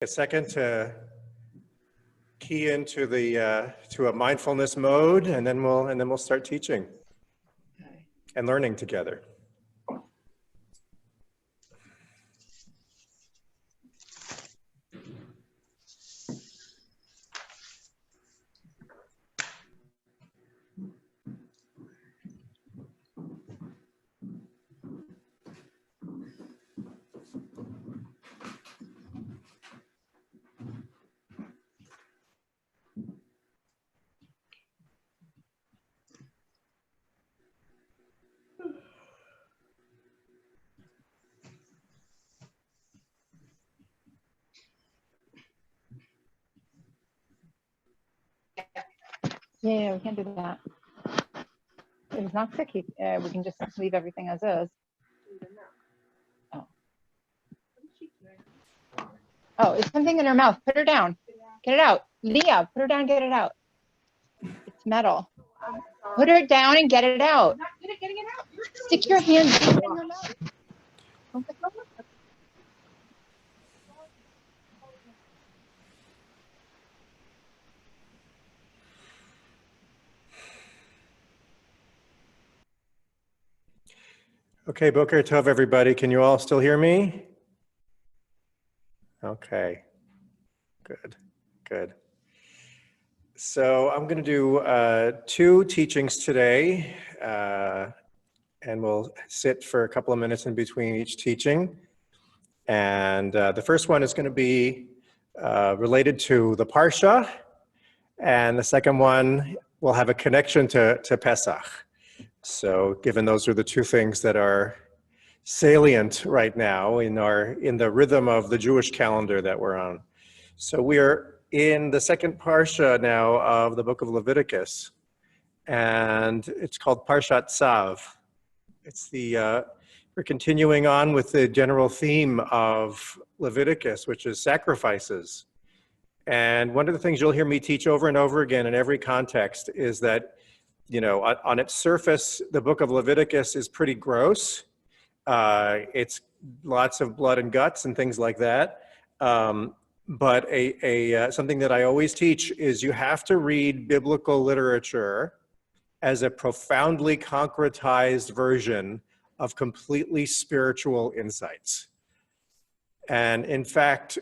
A second to key into the to a mindfulness mode, and then we'll start teaching and learning together. Yeah, we can't do that. If it's not sticky, we can just leave everything as is. Oh. Oh, it's something in her mouth. Put her down. Get it out. Leah, put her down, get it out. It's metal. Put her down and get it out. I'm not good at getting it out. Stick your hand deep in her mouth. Okay, Boker Tov, everybody. Can you all still hear me? Okay, good. So I'm going to do two teachings today, and we'll sit for a couple of minutes in between each teaching. And the first one is going to be related to the Parsha, and the second one will have a connection to Pesach. So given those are the two things that are salient right now in the rhythm of the Jewish calendar that we're on. So we're in the second Parsha now of the book of Leviticus, and it's called Parshat Tzav. It's we're continuing on with the general theme of Leviticus, which is sacrifices. And one of the things you'll hear me teach over and over again in every context is that, you know, on its surface, the book of Leviticus is pretty gross. It's lots of blood and guts and things like that. But something that I always teach is you have to read biblical literature as a profoundly concretized version of completely spiritual insights. And in fact,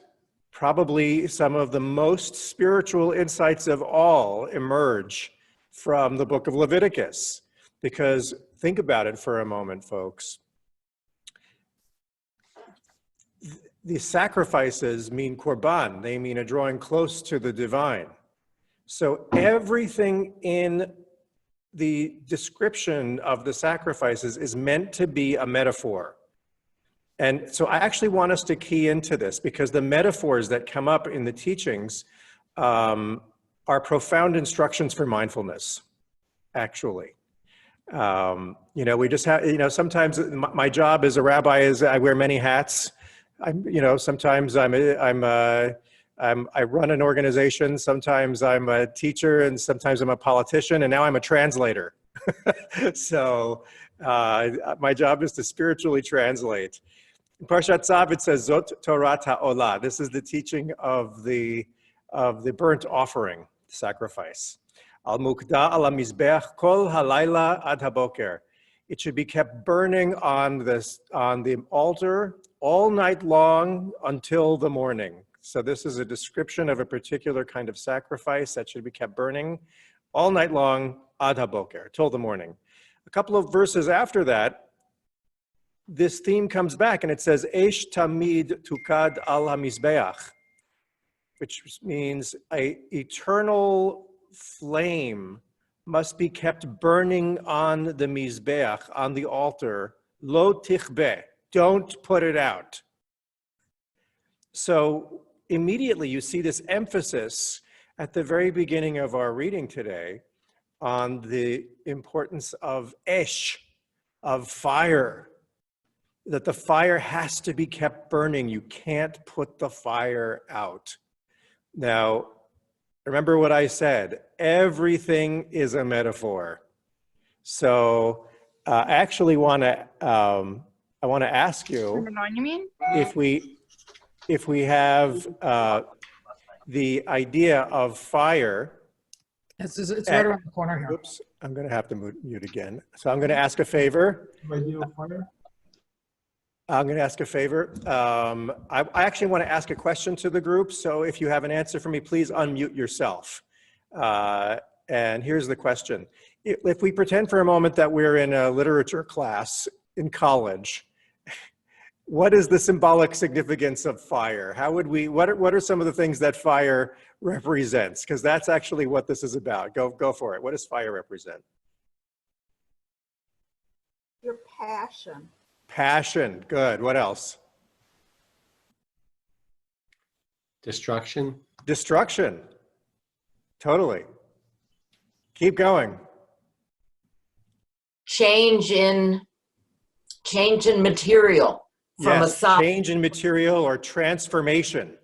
probably some of the most spiritual insights of all emerge from the book of Leviticus. Because think about it for a moment, folks. The sacrifices mean korban. They mean a drawing close to the divine. So everything in the description of the sacrifices is meant to be a metaphor. And so I actually want us to key into this because the metaphors that come up in the teachings are profound instructions for mindfulness, actually. You know, we just have, you know, sometimes my job as a rabbi is I wear many hats. Sometimes I run an organization, sometimes I'm a teacher, and sometimes I'm a politician, and now I'm a translator. So my job is to spiritually translate. In Parshat Tzav, it says, Zot Torat HaOlah. This is the teaching of the burnt offering, sacrifice. Al Mukda ala Mizbeach kol halayla ad haboker. It should be kept burning on the altar all night long until the morning. So this is a description of a particular kind of sacrifice that should be kept burning all night long ad haboker, till the morning. A couple of verses after that, this theme comes back and it says, Eish tamid tukad al hamizbeach, which means an eternal flame must be kept burning on the mizbeach, on the altar. Lo tichbe, don't put it out. So immediately you see this emphasis at the very beginning of our reading today on the importance of esh, of fire, that the fire has to be kept burning. You can't put the fire out. Now, remember what I said, everything is a metaphor. So I actually want to, I want to ask you You mean? if we, if we have the idea of fire. It's right around the corner here. Oops, I'm going to have to mute again. So I'm going to ask a favor. Idea of fire? I'm going to ask a favor. I actually want to ask a question to the group. So if you have an answer for me, please unmute yourself. And here's the question. If we pretend for a moment that we're in a literature class in college, what is the symbolic significance of fire? How would we, what are some of the things that fire represents? Because that's actually what this is about. Go for it. What does fire represent? Your passion. Passion. Good. What else? Destruction. Destruction. Totally. Keep going. Change in material from a Yes, solid. change in material or transformation.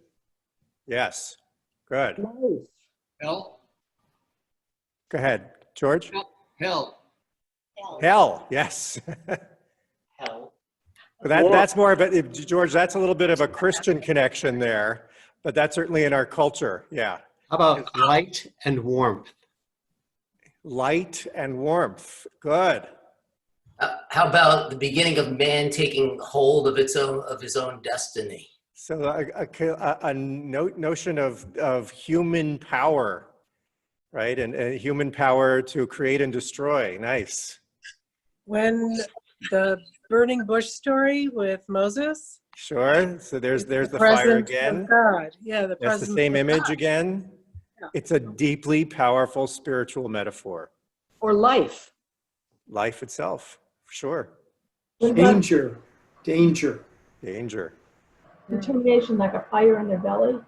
Yes, good. Hell. Go ahead, George. Hell. Hell, yes. Hell. That's more of a, George, that's a little bit of a Christian connection there, but that's certainly in our culture, yeah. How about light and warmth? Light and warmth, good. How about the beginning of man taking hold of his own destiny? So a notion of human power, right? And human power to create and destroy, nice. When the burning bush story with Moses. Sure, so there's the fire presence again. of God. Yeah, the That's presence the same of image God. again. Yeah. It's a deeply powerful spiritual metaphor. Or life. Life itself, for sure. Danger. Danger. Danger. Determination like a fire in their belly.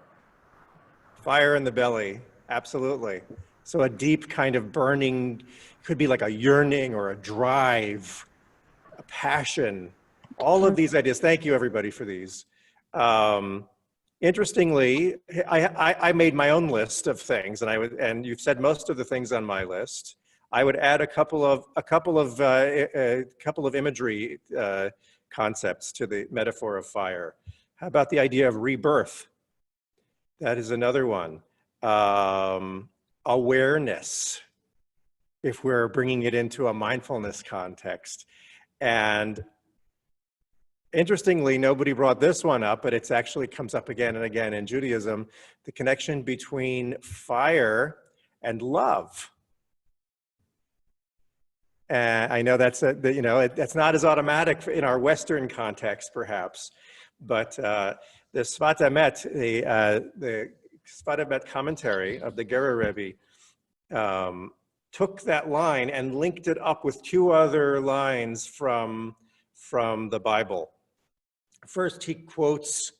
Fire in the belly, absolutely. So a deep kind of burning, could be like a yearning or a drive, a passion, all of these ideas. Thank you everybody for these. Interestingly, I made my own list of things, and you've said most of the things on my list. I would add a couple of imagery concepts to the metaphor of fire. How about the idea of rebirth? That is another one. Awareness, if we're bringing it into a mindfulness context. And interestingly, nobody brought this one up, but it actually comes up again and again in Judaism, the connection between fire and love. And I know that's that's not as automatic in our Western context, perhaps, but the Sfat Emet, the Sfat Emet commentary of the Gerer Rebbe, took that line and linked it up with two other lines from the Bible. First, he quotes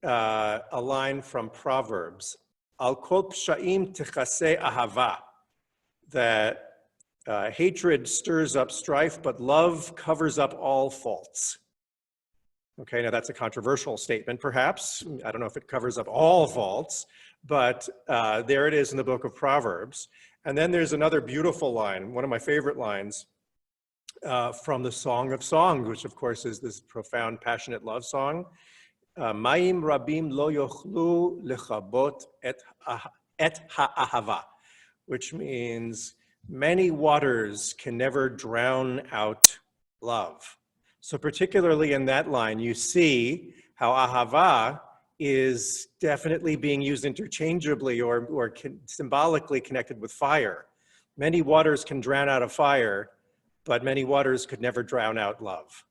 a line from Proverbs, Al kol psha'im techaseh ahava, that hatred stirs up strife, but love covers up all faults. Okay, now that's a controversial statement, perhaps. I don't know if it covers up all faults, but there it is in the book of Proverbs. And then there's another beautiful line, one of my favorite lines, from the Song of Songs, which of course is this profound, passionate love song. Mayim rabim lo yochlu lechabot et ha'ahava, which means many waters can never drown out love. So particularly in that line, you see how ahava is definitely being used interchangeably or symbolically connected with fire. Many waters can drown out a fire, but many waters could never drown out love.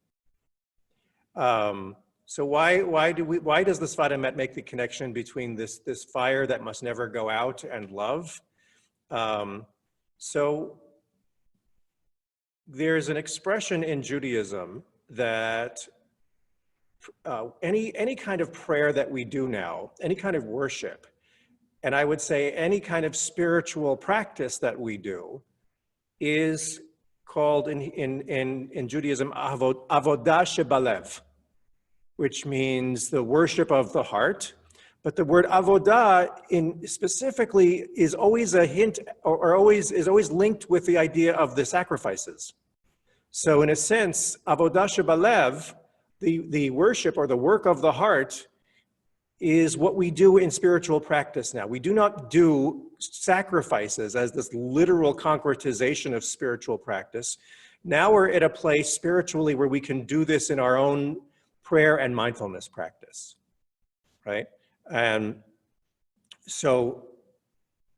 So why does the Sfat Emet make the connection between this fire that must never go out and love? So there's an expression in Judaism that any kind of prayer that we do now, any kind of worship, and I would say any kind of spiritual practice that we do, is called in Judaism avodah shebalev, which means the worship of the heart. But the word avodah specifically is always a hint, or is always linked with the idea of the sacrifices. So in a sense, avodah shebalev, the worship or the work of the heart, is what we do in spiritual practice now. We do not do sacrifices as this literal concretization of spiritual practice. Now we're at a place spiritually where we can do this in our own prayer and mindfulness practice, right? And so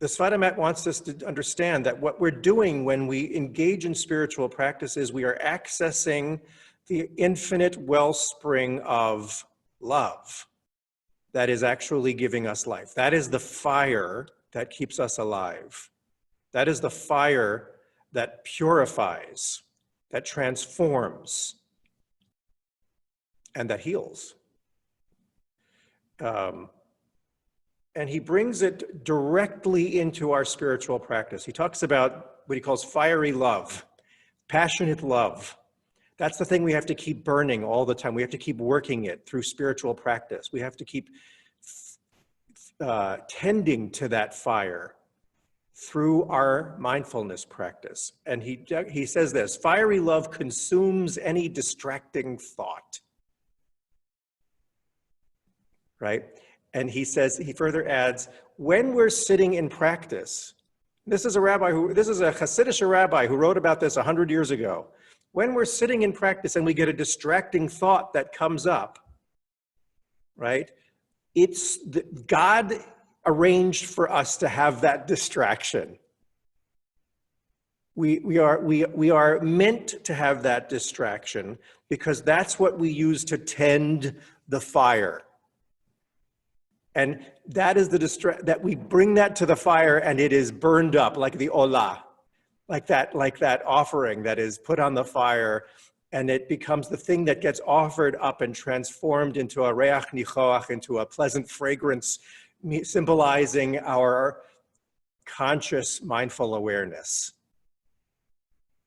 the Sfat Emet wants us to understand that what we're doing when we engage in spiritual practices, we are accessing the infinite wellspring of love that is actually giving us life. That is the fire that keeps us alive. That is the fire that purifies, that transforms, and that heals. And he brings it directly into our spiritual practice. He talks about what he calls fiery love, passionate love. That's the thing we have to keep burning all the time. We have to keep working it through spiritual practice. We have to keep tending to that fire through our mindfulness practice. And he says this, fiery love consumes any distracting thought, right? And he further adds, when we're sitting in practice, this is a Hasidic rabbi who wrote about this 100 years ago. When we're sitting in practice and we get a distracting thought that comes up, right? God arranged for us to have that distraction. We are meant to have that distraction because that's what we use to tend the fire. And that is that we bring that to the fire and it is burned up like the olah, like that offering that is put on the fire, and it becomes the thing that gets offered up and transformed into a reach nichoach, into a pleasant fragrance, symbolizing our conscious mindful awareness,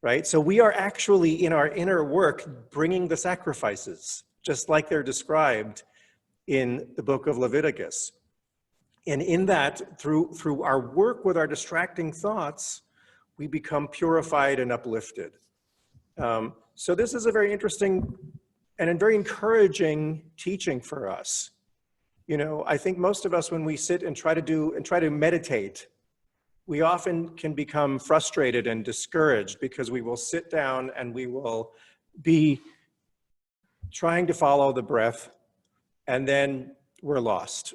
right? So we are actually in our inner work bringing the sacrifices, just like they're described in the book of Leviticus. And in that, through our work with our distracting thoughts, we become purified and uplifted. So this is a very interesting and a very encouraging teaching for us. You know, I think most of us, when we sit and try to meditate, we often can become frustrated and discouraged because we will sit down and we will be trying to follow the breath, and then we're lost.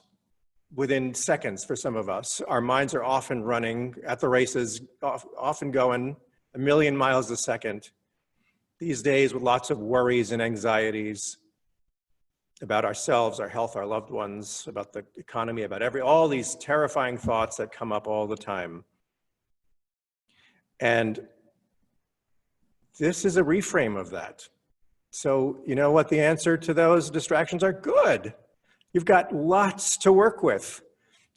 Within seconds for some of us, our minds are often running at the races, often going a million miles a second. These days with lots of worries and anxieties about ourselves, our health, our loved ones, about the economy, about all these terrifying thoughts that come up all the time. And this is a reframe of that. So you know what the answer to those distractions are? Good. You've got lots to work with.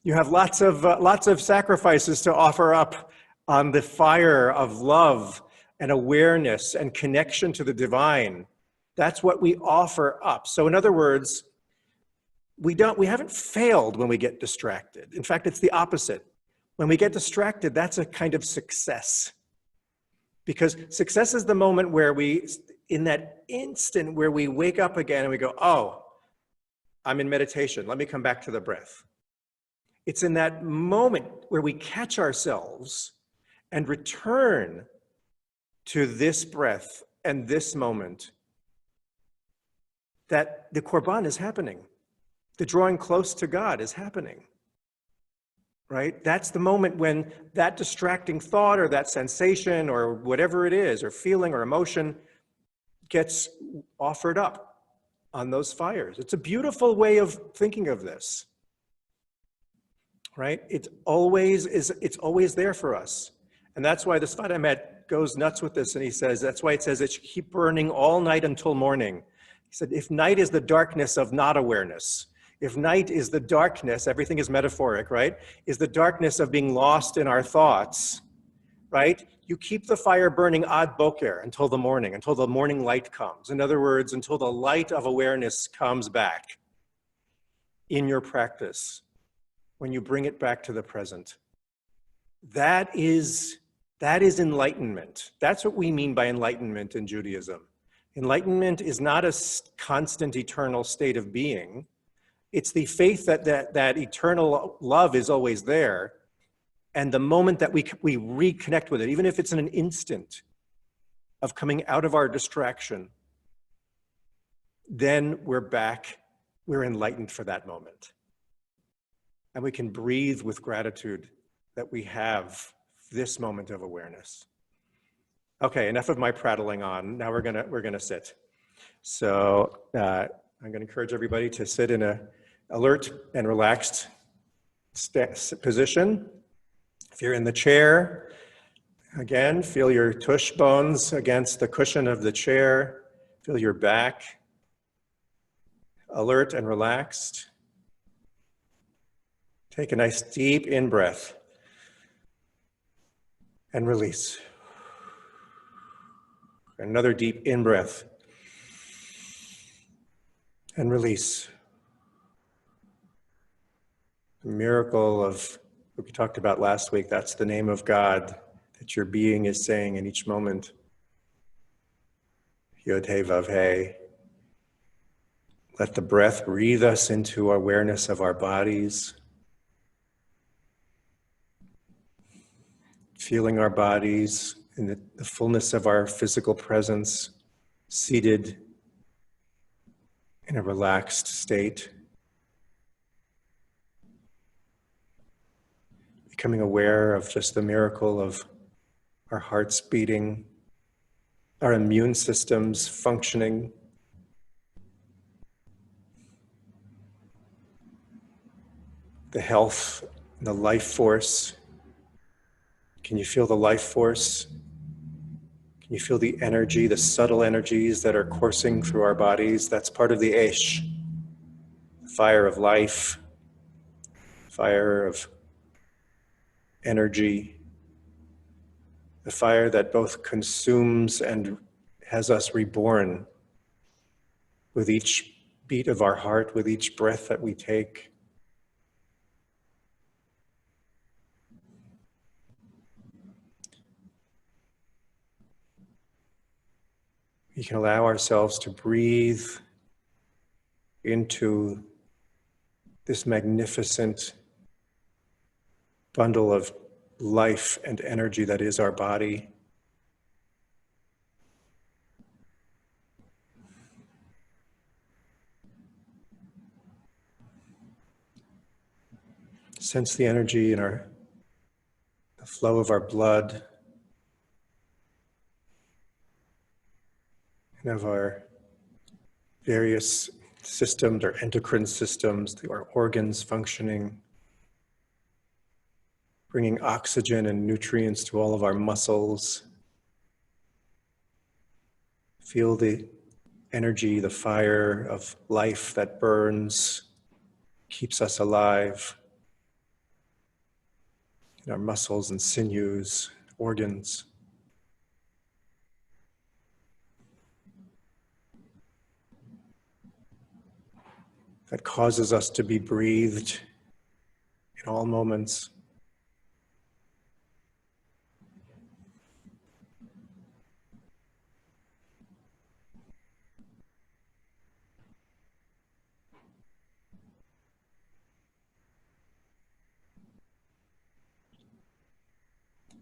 You have lots of sacrifices to offer up on the fire of love and awareness and connection to the divine. That's what we offer up. So in other words, we haven't failed when we get distracted. In fact, it's the opposite. When we get distracted, that's a kind of success. Because success is the moment where in that instant where we wake up again and we go, oh, I'm in meditation. Let me come back to the breath. It's in that moment where we catch ourselves and return to this breath and this moment that the korban is happening. The drawing close to God is happening, right? That's the moment when that distracting thought or that sensation or whatever it is, or feeling or emotion gets offered up on those fires. It's a beautiful way of thinking of this, right? It's always there for us. And that's why the Sfat Emet goes nuts with this, and he says, that's why it says it should keep burning all night until morning. He said, if night is the darkness of not awareness, if night is the darkness, everything is metaphoric, right? Is the darkness of being lost in our thoughts, right? You keep the fire burning ad boker until the morning light comes. In other words, until the light of awareness comes back in your practice, when you bring it back to the present. That is enlightenment. That's what we mean by enlightenment in Judaism. Enlightenment is not a constant eternal state of being. It's the faith that eternal love is always there. And the moment that we reconnect with it, even if it's in an instant of coming out of our distraction, then we're back, we're enlightened for that moment. And we can breathe with gratitude that we have this moment of awareness. Okay, enough of my prattling on. Now we're gonna sit. So I'm gonna encourage everybody to sit in a alert and relaxed position. If you're in the chair, again, feel your tush bones against the cushion of the chair. Feel your back alert and relaxed. Take a nice deep in-breath and release. Another deep in-breath and release. The miracle of what we talked about last week, that's the name of God that your being is saying in each moment. Yod He Vav He. Let the breath breathe us into awareness of our bodies. Feeling our bodies in the fullness of our physical presence, seated in a relaxed state. Becoming aware of just the miracle of our hearts beating, our immune systems functioning, the health, the life force. Can you feel the life force? Can you feel the energy, the subtle energies that are coursing through our bodies? That's part of the Esh, fire of life, fire of energy, the fire that both consumes and has us reborn with each beat of our heart, with each breath that we take. We can allow ourselves to breathe into this magnificent bundle of life and energy that is our body. Sense the energy in the flow of our blood and of our various systems, our endocrine systems, our organs functioning, bringing oxygen and nutrients to all of our muscles. Feel the energy, the fire of life that burns, keeps us alive in our muscles and sinews, organs. That causes us to be breathed in all moments.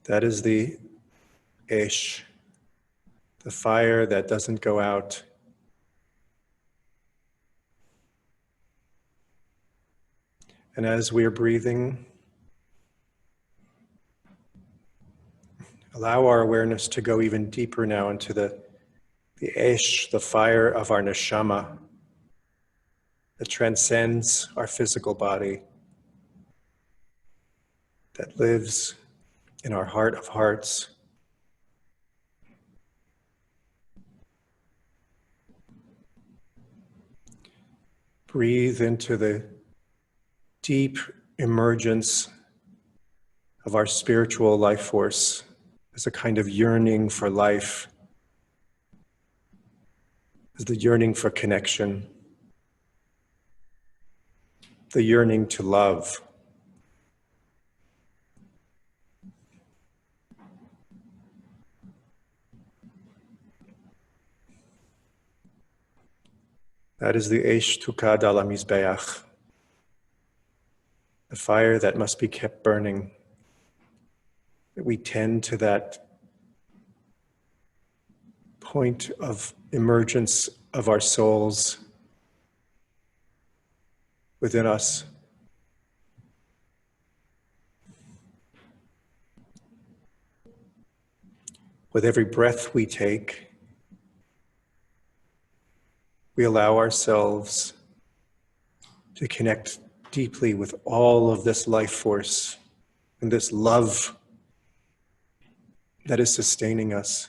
That is the Esh, the fire that doesn't go out. And as we are breathing, allow our awareness to go even deeper now into the Esh, the fire of our neshama that transcends our physical body, that lives in our heart of hearts. Breathe into the deep emergence of our spiritual life force as a kind of yearning for life, as the yearning for connection, the yearning to love. That is the Eish Tukad ala Mizbeach, the fire that must be kept burning, that we tend to that point of emergence of our souls within us. With every breath we take, we allow ourselves to connect deeply with all of this life force and this love that is sustaining us.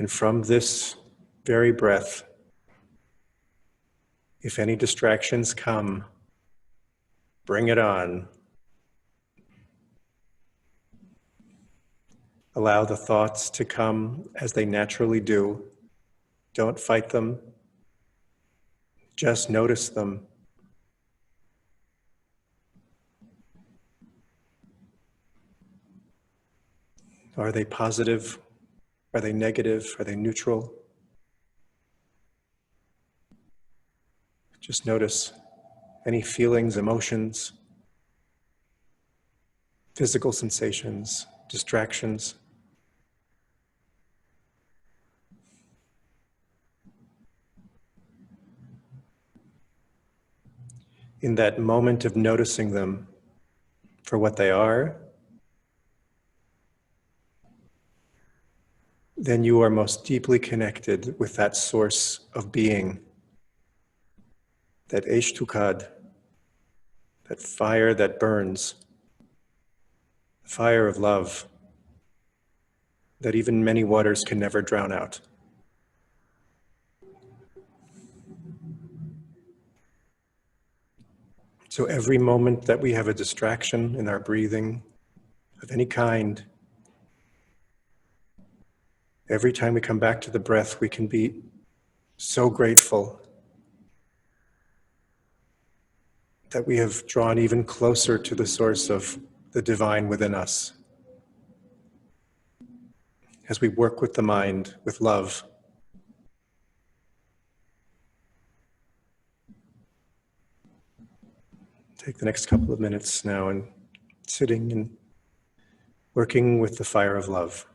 And from this very breath, if any distractions come, bring it on. Allow the thoughts to come as they naturally do. Don't fight them. Just notice them. Are they positive? Are they negative? Are they neutral? Just notice any feelings, emotions, physical sensations, distractions. In that moment of noticing them for what they are, then you are most deeply connected with that source of being, that Eish Tukad, that fire that burns, the fire of love that even many waters can never drown out. So every moment that we have a distraction in our breathing of any kind, every time we come back to the breath, we can be so grateful that we have drawn even closer to the source of the divine within us. As we work with the mind, with love. Take the next couple of minutes now and sitting and working with the fire of love.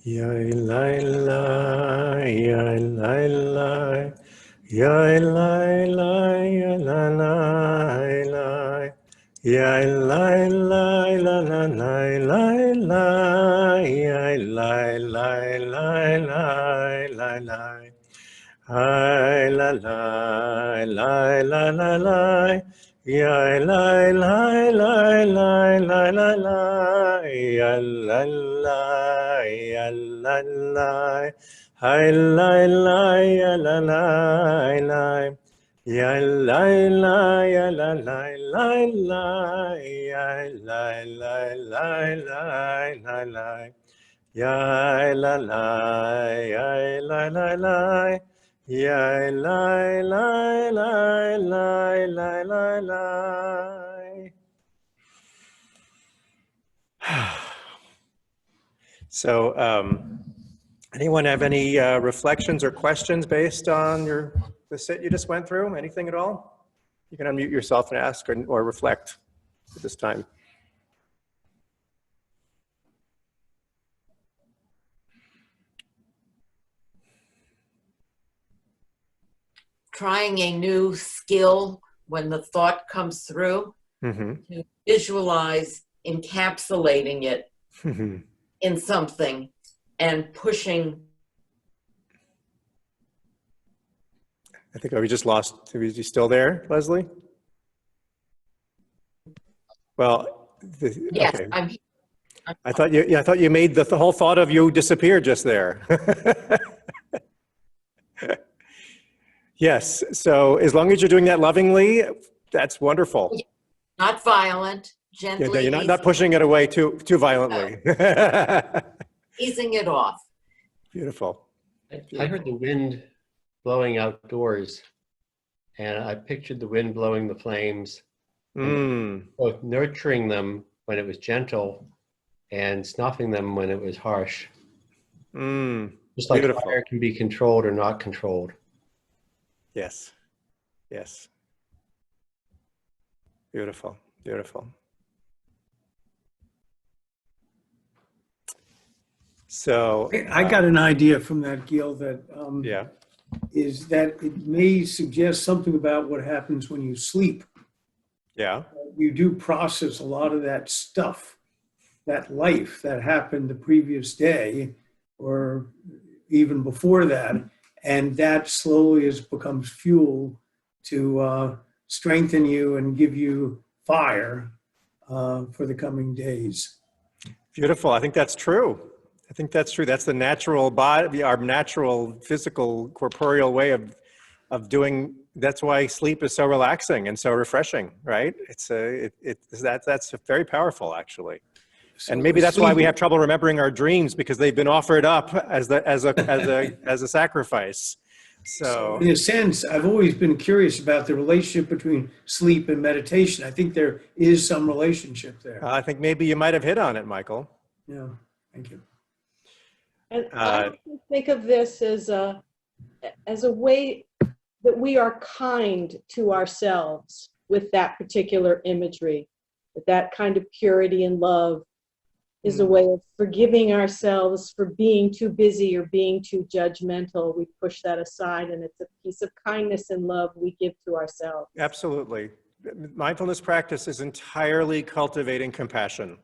Ya lai lai, ya lai lai, ya lai lai, ya la lai lai, ya lai lai, la la lai lai lai, ya lai lai, lai lai lai lai. Hi la la la la la la, ya la la la la la la la, ya la la ya la la, hi la la ya la la la, ya la la ya la la la la, ya la la la la la la. Ya la la, ya la la la, ya la la la la la la la. So, anyone have any reflections or questions based on the sit you just went through? Anything at all? You can unmute yourself and ask or reflect at this time. Trying a new skill when the thought comes through, to visualize encapsulating it in something and pushing. I think we just lost. Is he still there, Leslie? Well, Yes, okay. I'm I thought you made the whole thought of you disappear just there. Yes. So as long as you're doing that lovingly, that's wonderful. not violent, gently. Yeah, you're not pushing it away too violently. Easing it off. Beautiful. I heard the wind blowing outdoors, and I pictured the wind blowing the flames, both nurturing them when it was gentle and snuffing them when it was harsh. Just like Beautiful. fire can be controlled or not controlled. Yes. Yes. Beautiful. Beautiful. So I got an idea from that, Gil, that yeah. is that it may suggest something about what happens when you sleep. Yeah. You do process a lot of that stuff, that life that happened the previous day or even before that, and that slowly becomes fuel to strengthen you and give you fire for the coming days. Beautiful. I think that's true. I think that's true. That's the natural body, our natural physical corporeal way of doing. That's why sleep is so relaxing and so refreshing, right? That's very powerful, actually. So and maybe that's why we sleep- have trouble remembering our dreams, because they've been offered up as a sacrifice. So in a sense, I've always been curious about the relationship between sleep and meditation. I think there is some relationship there. I think maybe you might have hit on it, Michael. Yeah, thank you. And I often think of this as a way that we are kind to ourselves with that particular imagery, that kind of purity and love is a way of forgiving ourselves for being too busy or being too judgmental. We push that aside, and it's a piece of kindness and love we give to ourselves. Absolutely. Mindfulness practice is entirely cultivating compassion.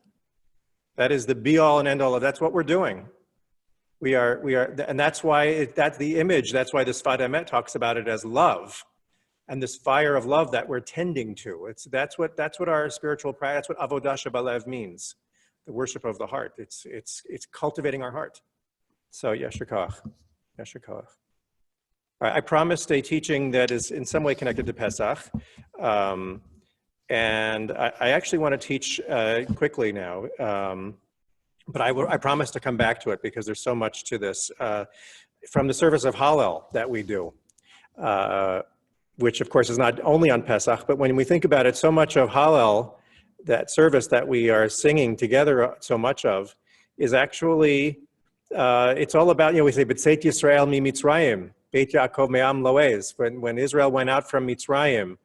That is the be all and end all of that's what we're doing. We are, and that's why that's the image. That's why the Sfat Emet talks about it as love, and this fire of love that we're tending to. That's what our spiritual practice. That's what avodah shebalev means, the worship of the heart. It's cultivating our heart. So yasher koach, yasher koach. All right, I promised a teaching that is in some way connected to Pesach, and I actually want to teach quickly now. But I promise to come back to it because there's so much to this from the service of Hallel that we do, which of course is not only on Pesach, but when we think about it, so much of Hallel, that service that we are singing together so much of, is actually, it's all about, we say, B'tzeit Yisrael mi Mitzrayim, Beit Yaakov me'am loez, when Israel went out from Mitzrayim.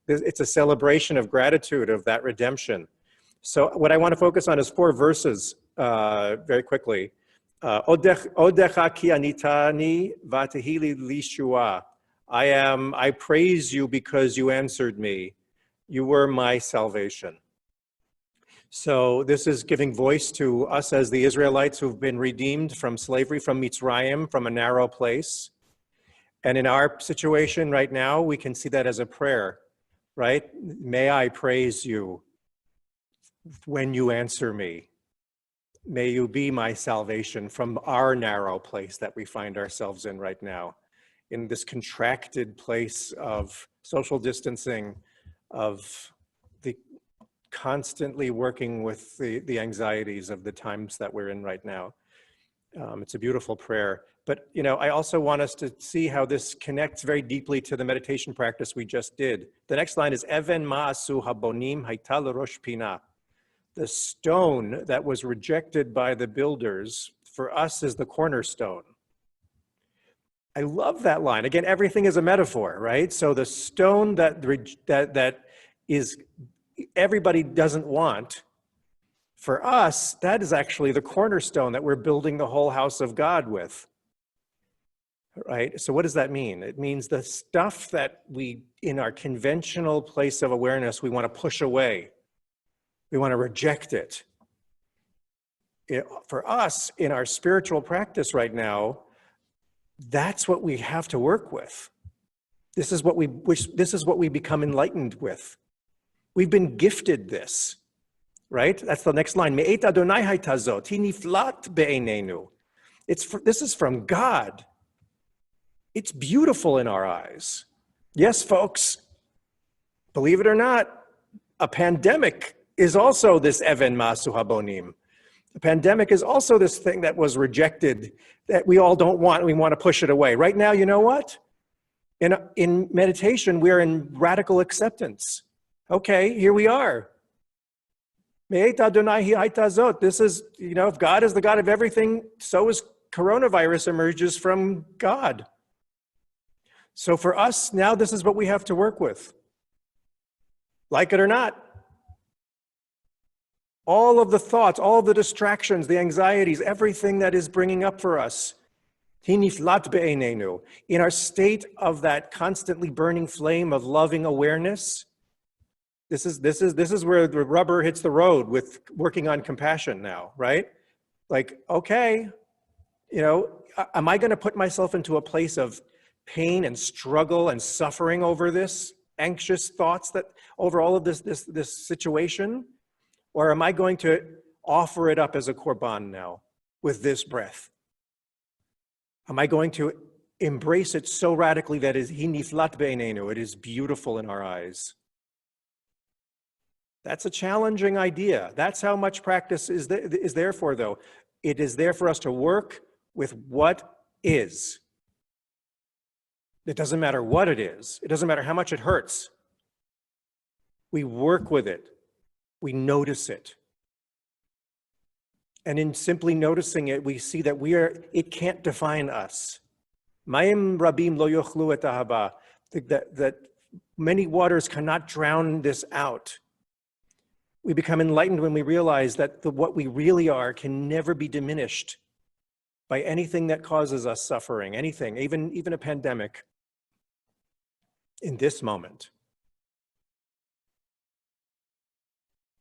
It's a celebration of gratitude of that redemption. So what I want to focus on is 4 verses very quickly Odecha ki anitani vatehili lishua. I praise you because you answered me. You were my salvation. So this is giving voice to us as the Israelites who've been redeemed from slavery, from Mitzrayim, from a narrow place. And in our situation right now, we can see that as a prayer, right? May I praise you when you answer me. May you be my salvation from our narrow place that we find ourselves in right now, in this contracted place of social distancing, of the constantly working with the anxieties of the times that we're in right now. It's a beautiful prayer. But, you know, I also want us to see how this connects very deeply to the meditation practice we just did. The next line is, Even ma'asu habonim hayta l'rosh pina. The stone that was rejected by the builders for us is the cornerstone. I love that line. Again, everything is a metaphor, right? So the stone that is everybody doesn't want, for us, that is actually the cornerstone that we're building the whole house of God with, right? So what does that mean? It means the stuff that we, in our conventional place of awareness, we want to push away. We want to reject it. For us, in our spiritual practice right now, that's what we have to work with. This is what we become enlightened with. We've been gifted this, right? That's the next line. Me'et Adonai haytazot, hi niflat be'einenu. This is from God. It's beautiful in our eyes. Yes, folks, believe it or not, a pandemic is also this Even Masu Habonim. The pandemic is also this thing that was rejected, that we all don't want, we want to push it away. Right now, you know what? In meditation, we're in radical acceptance. Okay, here we are. Me'et Adonai hi haytazot. This is, you know, if God is the God of everything, so is coronavirus emerges from God. So for us, now this is what we have to work with. Like it or not. All of the thoughts, all of the distractions, the anxieties, everything that is bringing up for us. Hi niflat be'einenu. In our state of that constantly burning flame of loving awareness, this is where the rubber hits the road with working on compassion now, right? Like, okay, you know, am I going to put myself into a place of pain and struggle and suffering over this, anxious thoughts that over all of this situation? Or am I going to offer it up as a korban now with this breath? Am I going to embrace it so radically that is hi niflat be'einenu, it is beautiful in our eyes? That's a challenging idea. That's how much practice is there for, though. It is there for us to work with what is. It doesn't matter what it is. It doesn't matter how much it hurts. We work with it. We notice it. And in simply noticing it, we see that it can't define us. Mayim rabim lo yochlu et ahava. That many waters cannot drown this out. We become enlightened when we realize that what we really are can never be diminished by anything that causes us suffering, anything, even a pandemic. In this moment.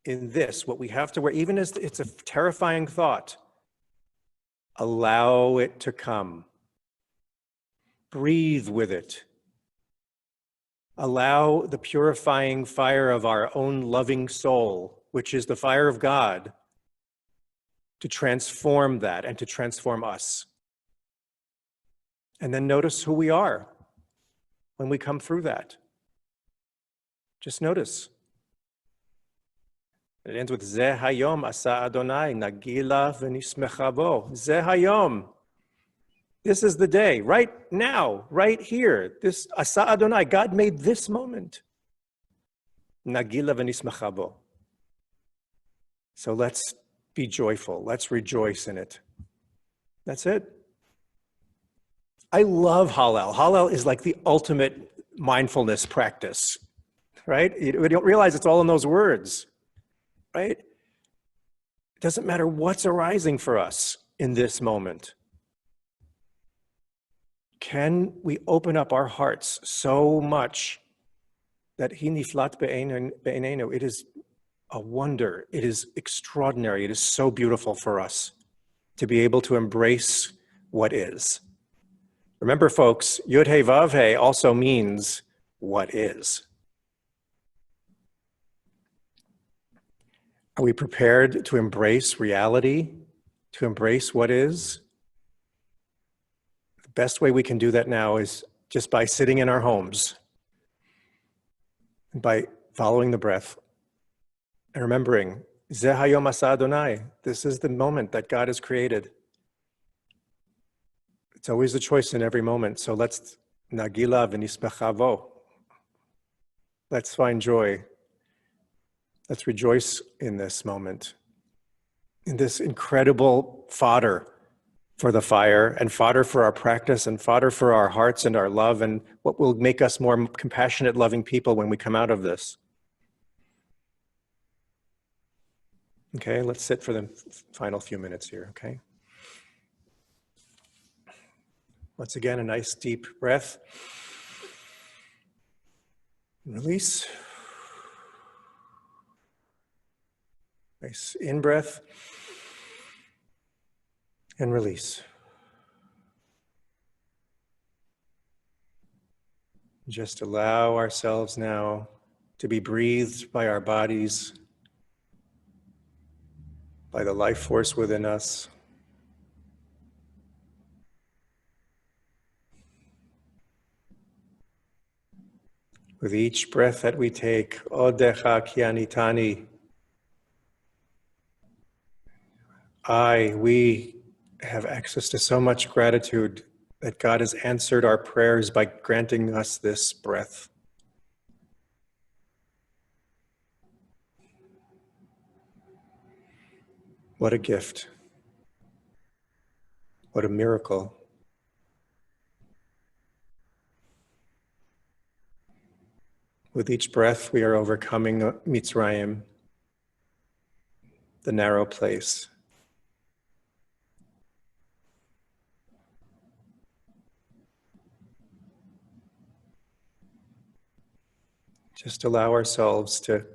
In this, what we have to wear, even as it's a terrifying thought, allow it to come. Breathe with it. Allow the purifying fire of our own loving soul, which is the fire of God, to transform that and to transform us. And then notice who we are when we come through that. Just notice. It ends with Zeh hayom asa Adonai nagila v'nismecha bo. Zeh hayom. This is the day, right now, right here. This asa Adonai, God made this moment. Nagila v'nismecha bo. So let's be joyful. Let's rejoice in it. That's it. I love Hallel. Hallel is like the ultimate mindfulness practice, right? We don't realize it's all in those words, right? It doesn't matter what's arising for us. in this moment? Can we open up our hearts so much that hiniflat be'enenu, it is a wonder, it is extraordinary, it is so beautiful for us to be able to embrace what is. Remember, folks, Yud He Vav He also means what is. Are we prepared to embrace reality, to embrace what is? The best way we can do that now is just by sitting in our homes and by following the breath and remembering, Zeh Hayom Asa Adonai, this is the moment that God has created. It's always a choice in every moment. So let's nagila v'nismechavo. Let's find joy. Let's rejoice in this moment, in this incredible fodder for the fire and fodder for our practice and fodder for our hearts and our love and what will make us more compassionate, loving people when we come out of this. Okay, let's sit for the final few minutes here, okay? Once again, a nice deep breath. Release. Nice in-breath and release. Just allow ourselves now to be breathed by our bodies, by the life force within us. With each breath that we take, Odecha Kianitani, we have access to so much gratitude that God has answered our prayers by granting us this breath. What a gift. What a miracle. With each breath, we are overcoming Mitzrayim, the narrow place. Just allow ourselves to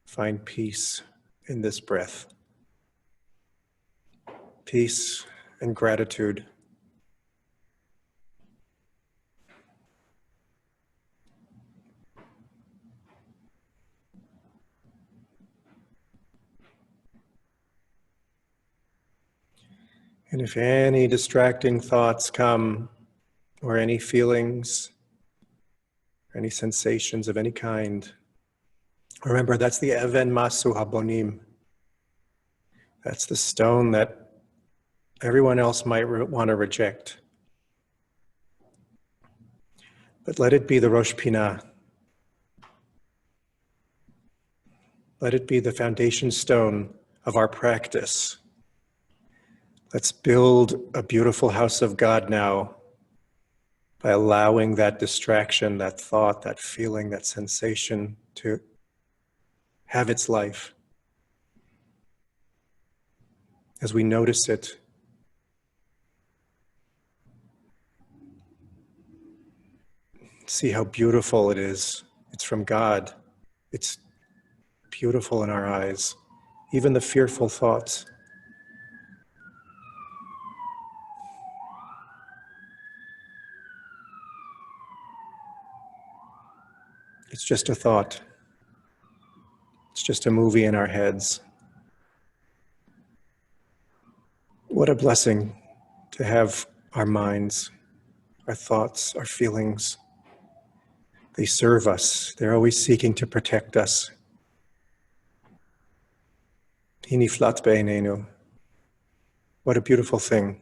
find peace in this breath. Peace and gratitude. And if any distracting thoughts come, or any feelings, any sensations of any kind, remember that's the Even Masu Habonim. That's the stone that everyone else might want to reject. But let it be the Rosh Pinah. Let it be the foundation stone of our practice. Let's build a beautiful house of God now by allowing that distraction, that thought, that feeling, that sensation to have its life. As we notice it, see how beautiful it is. It's from God. It's beautiful in our eyes, even the fearful thoughts. It's just a thought. It's just a movie in our heads. What a blessing to have our minds, our thoughts, our feelings. They serve us. They're always seeking to protect us. Hiniflat be'enenu. What a beautiful thing.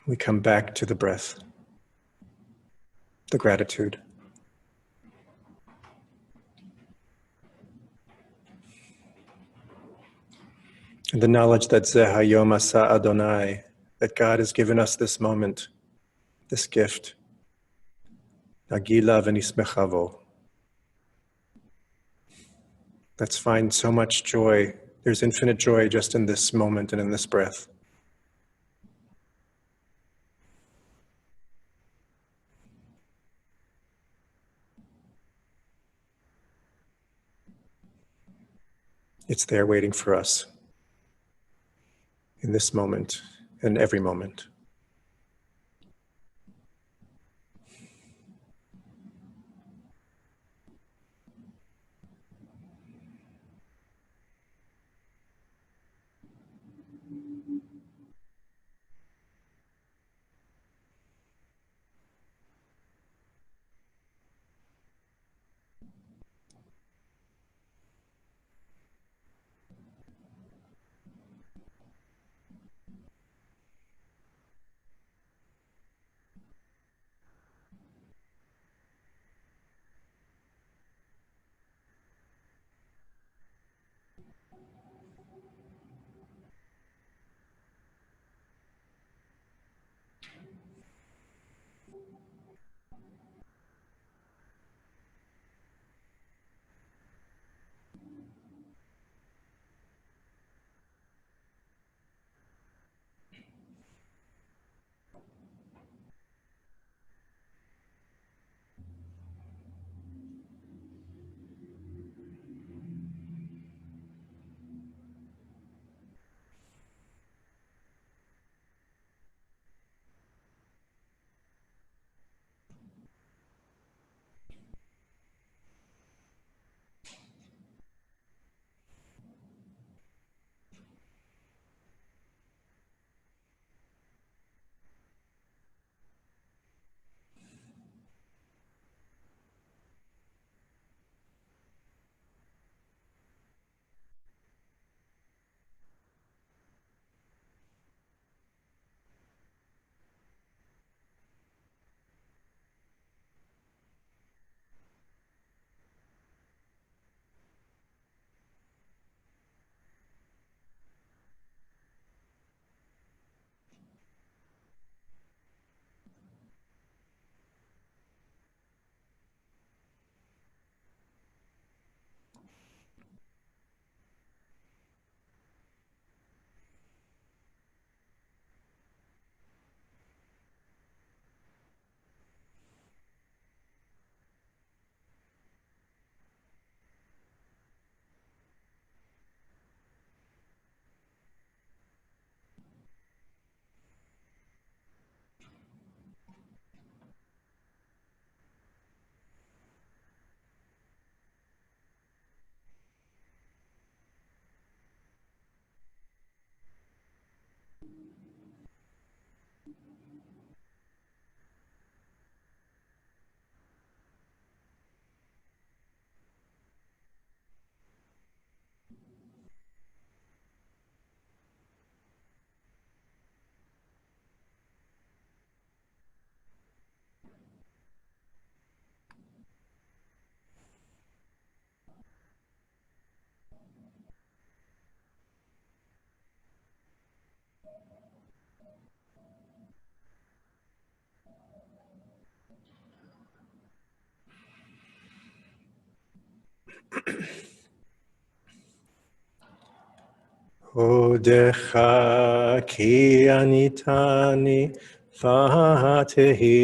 We come back to the breath, the gratitude. And the knowledge that Zeh Hayom Asa Adonai, that God has given us this moment, this gift. Nagila v'nismechavo. Let's find so much joy There's infinite joy just in this moment and in this breath. It's there waiting for us in this moment and every moment. Odecha ki anitani vatehi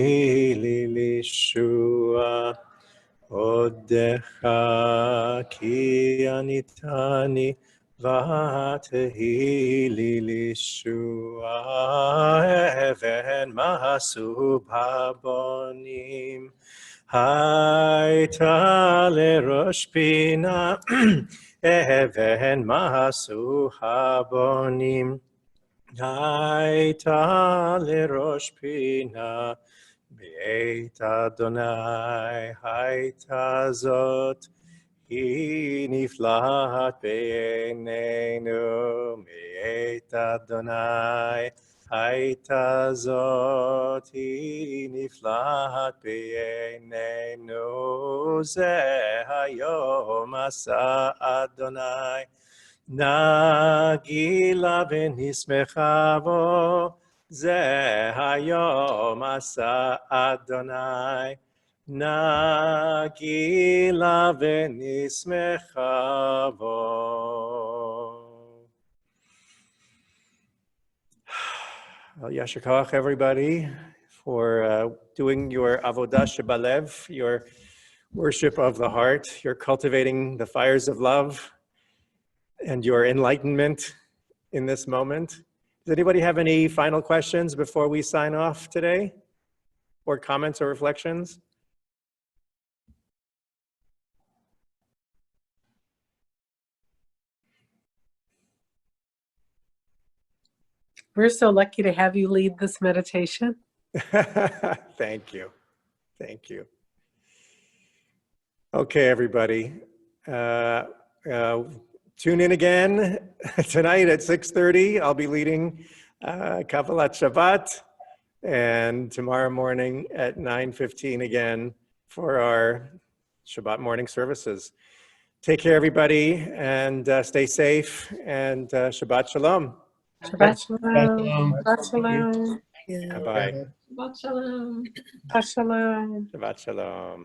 li lishua. Odecha ki anitani vatehi li lishua. Even masu babonim. Haita lerosh pina. Even masu habonim. Haita lerosh pina. Beit Adonai, haita zot, hi niflat beinenu. Beit Adonai, haita zot, hi niflat beinenu. Ze hayom asa Adonai, nagila v'nismecha bo. Ze hayom asa Adonai, nagila v'nismecha bo. Well, Yasher Koach, everybody, for doing your avodah shebalev, your worship of the heart, your cultivating the fires of love, and your enlightenment in this moment. Does anybody have any final questions before we sign off today? Or comments or reflections? We're so lucky to have you lead this meditation. Thank you. Thank you. Okay, everybody. Tune in again tonight at 6:30. I'll be leading Kabbalat Shabbat, and tomorrow morning at 9:15 again for our Shabbat morning services. Take care, everybody, and stay safe, and Shabbat Shalom. Shabbat shalom. Shalom. Shabbat shalom. Bye-bye. Shabbat shalom. Shabbat Shalom.